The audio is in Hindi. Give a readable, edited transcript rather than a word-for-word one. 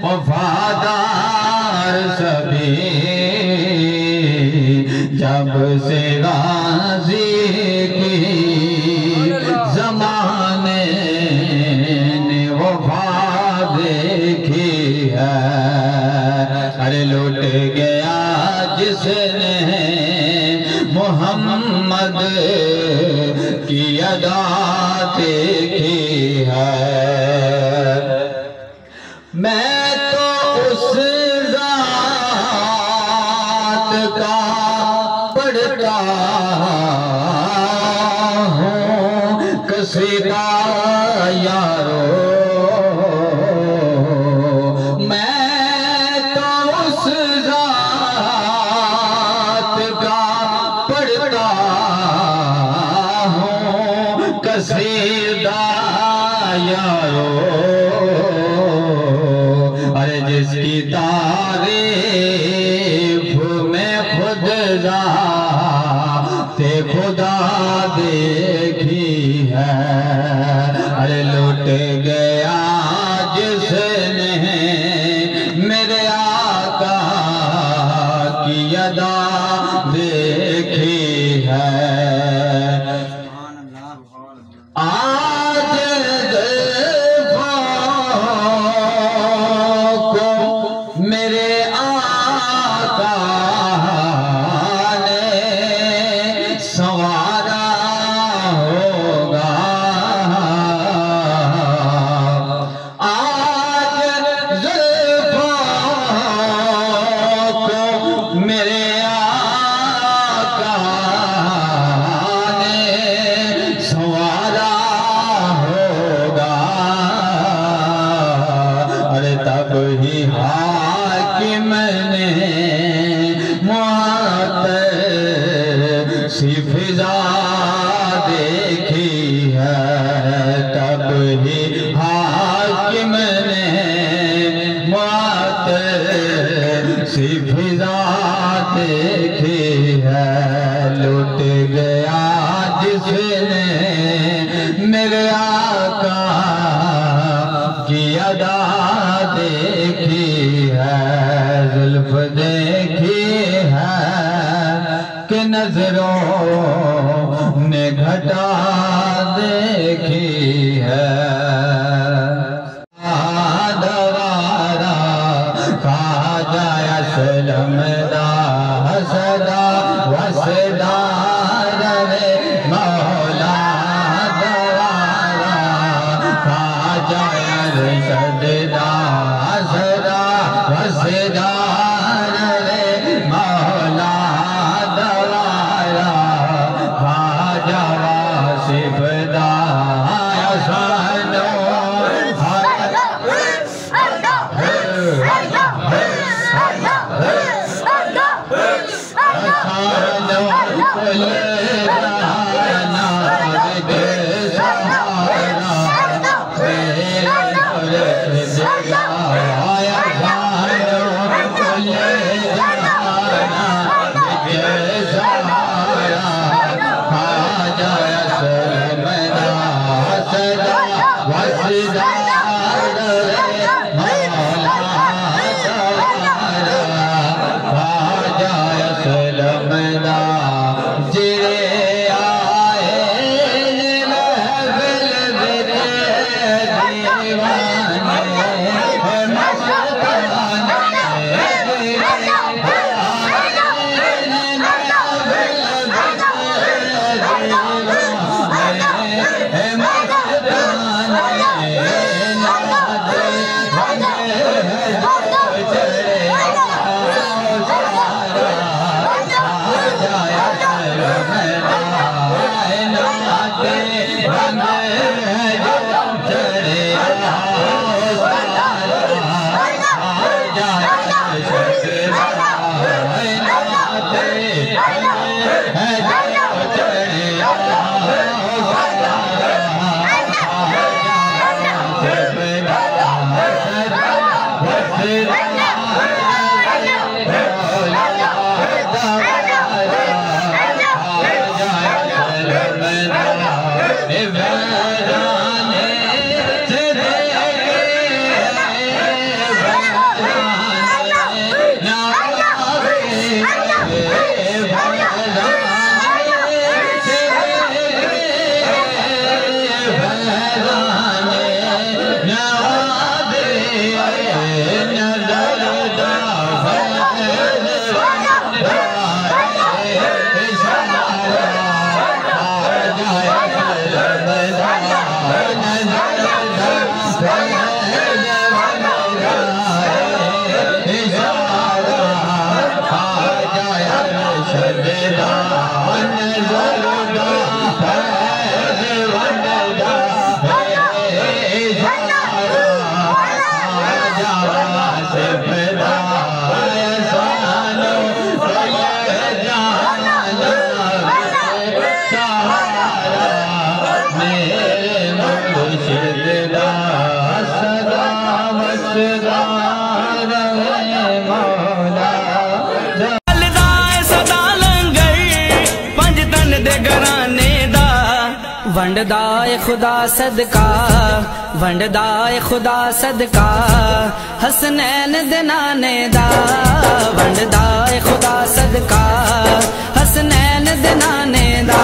वफादार सभी जब से गाजी की जमाने ने वफा देखी है। अरे लुट गया जिसने मोहम्मद की अदा देखी है। मैं तो उस ज़ात का पढ़ता हूँ कसीदा यारो। मैं तो उस ज़ात का पढ़ता हूँ कसीदा यारो। अरे जिसकी तारीफ में खुद ज़ाते खुदा देखी है। अरे लुट गया जिसने मेरे आका की अदा देखी है। फिजा देखी है तब ही हाकिम ने मौत सी फिजा देखी है। लुट गया जिसने मेरे आका की अदा देखी है। जुल्फ देखी है कि नजरों ने घटा देखी है। दवारा खाजा असलमदा सदा वसदा रवे मौला। दवारा खाजा सदा सदा वसदा रवे मौला सदा लंगर पंज तन दे घराने दा वंडदा ए खुदा सदका वंडदा ए खुदा सदका हसनैन दे नाने दा वंडदा ए खुदा सदका हसनैन दे नाने दा।